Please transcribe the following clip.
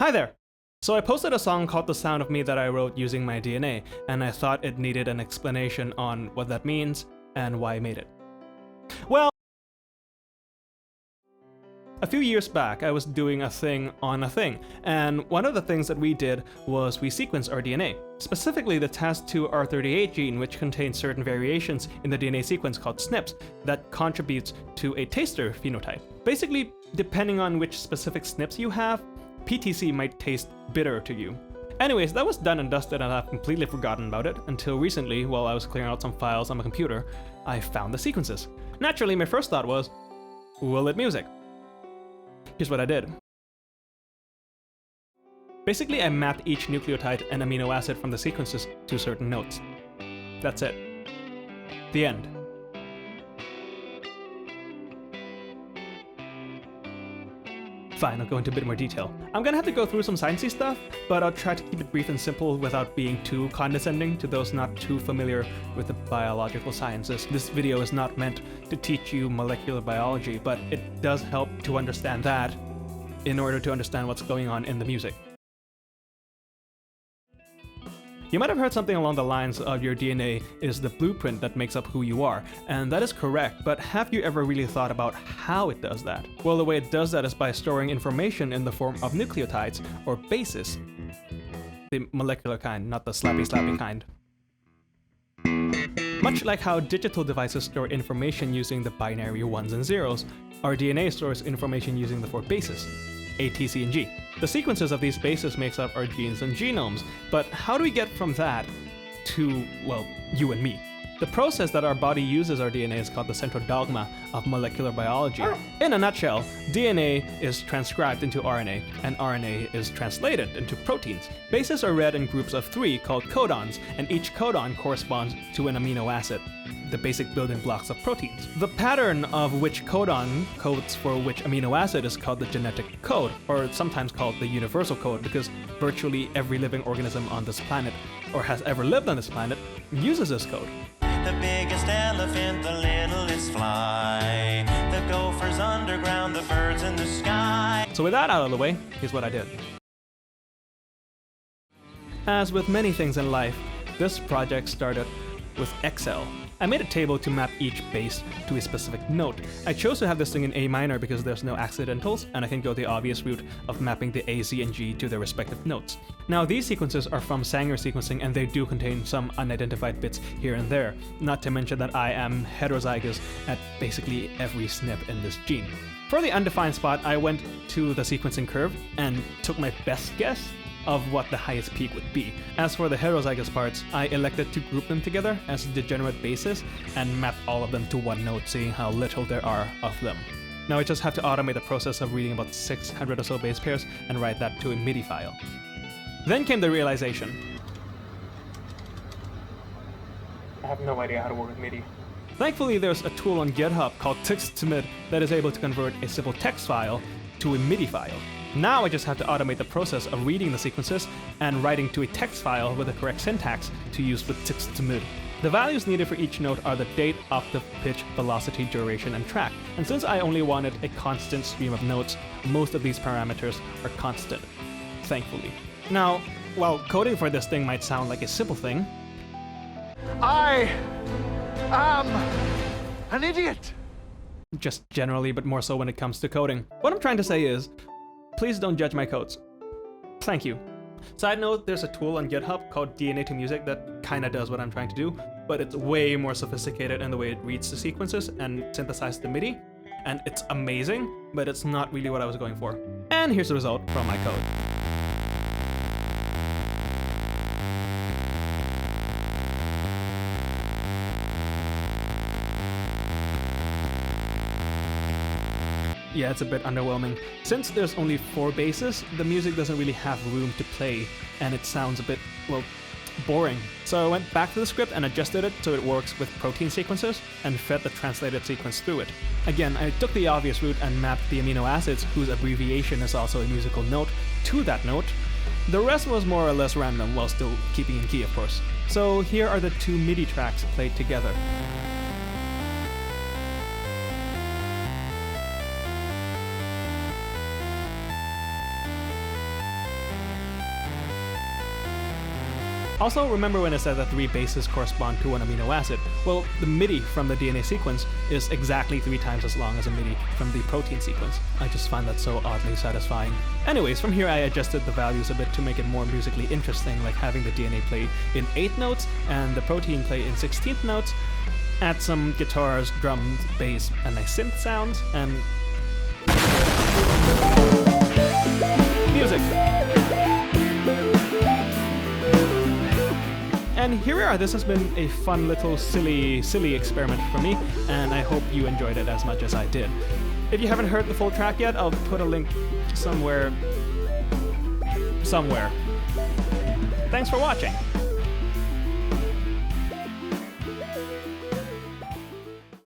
Hi there! So I posted a song called The Sound of Me that I wrote using my DNA, and I thought it needed an explanation on what that means and why I made it. Well, a few years back, I was doing a thing on a thing, and one of the things that we did was we sequenced our DNA, specifically the TAS2R38 gene, which contains certain variations in the DNA sequence called SNPs that contributes to a taster phenotype. Basically, depending on which specific SNPs you have, PTC might taste bitter to you. Anyways, that was done and dusted, and I've completely forgotten about it until recently, while I was clearing out some files on my computer, I found the sequences. Naturally, my first thought was, will it music? Here's what I did. Basically, I mapped each nucleotide and amino acid from the sequences to certain notes. That's it. The end. Fine, I'll go into a bit more detail. I'm gonna have to go through some sciencey stuff, but I'll try to keep it brief and simple without being too condescending to those not too familiar with the biological sciences. This video is not meant to teach you molecular biology, but it does help to understand that in order to understand what's going on in the music. You might have heard something along the lines of your DNA is the blueprint that makes up who you are, and that is correct, but have you ever really thought about how it does that? Well, the way it does that is by storing information in the form of nucleotides, or bases. The molecular kind, not the slappy kind. Much like how digital devices store information using the binary ones and zeros, our DNA stores information using the 4 bases. A, T, C, and G. The sequences of these bases makes up our genes and genomes, but how do we get from that to, well, you and me? The process that our body uses our DNA is called the central dogma of molecular biology. In a nutshell, DNA is transcribed into RNA, and RNA is translated into proteins. Bases are read in groups of 3 called codons, and each codon corresponds to an amino acid, the basic building blocks of proteins. The pattern of which codon codes for which amino acid is called the genetic code, or sometimes called the universal code, because virtually every living organism on this planet, or has ever lived on this planet, uses this code. The biggest elephant, the littlest fly. The gophers underground, the birds in the sky. So with that out of the way, here's what I did. As with many things in life, this project started with Excel. I made a table to map each base to a specific note. I chose to have this thing in A minor because there's no accidentals, and I can go the obvious route of mapping the A, Z, and G to their respective notes. Now, these sequences are from Sanger sequencing, and they do contain some unidentified bits here and there, not to mention that I am heterozygous at basically every SNP in this gene. For the undefined spot, I went to the sequencing curve and took my best guess of what the highest peak would be. As for the heterozygous parts, I elected to group them together as degenerate bases and mapped all of them to one node, seeing how little there are of them. Now I just have to automate the process of reading about 600 or so base pairs and write that to a MIDI file. Then came the realization. I have no idea how to work with MIDI. Thankfully, there's a tool on GitHub called Txt2mid that is able to convert a simple text file to a MIDI file. Now I just have to automate the process of reading the sequences and writing to a text file with the correct syntax to use with Txt2mid. The values needed for each note are the date, octave, pitch, velocity, duration, and track. And since I only wanted a constant stream of notes, most of these parameters are constant, thankfully. Now, while coding for this thing might sound like a simple thing, I am an idiot! Just generally, but more so when it comes to coding. What I'm trying to say is, please don't judge my codes. Thank you. Side note, there's a tool on GitHub called DNA to Music that kinda does what I'm trying to do, but it's way more sophisticated in the way it reads the sequences and synthesizes the MIDI, and it's amazing, but it's not really what I was going for. And here's the result from my code. Yeah, it's a bit underwhelming. Since there's only 4 bases, the music doesn't really have room to play, and it sounds a bit, well, boring. So I went back to the script and adjusted it so it works with protein sequences, and fed the translated sequence through it. Again, I took the obvious route and mapped the amino acids, whose abbreviation is also a musical note, to that note. The rest was more or less random, while still keeping in key, of course. So here are the 2 MIDI tracks played together. Also, remember when I said that 3 bases correspond to 1 amino acid? Well, the MIDI from the DNA sequence is exactly 3 times as long as a MIDI from the protein sequence. I just find that so oddly satisfying. Anyways, from here I adjusted the values a bit to make it more musically interesting, like having the DNA play in 8 notes and the protein play in 16th notes. Add some guitars, drums, bass, and nice synth sounds, and music. And here we are. This has been a fun little silly experiment for me, and I hope you enjoyed it as much as I did. If you haven't heard the full track yet, I'll put a link somewhere. Thanks for watching.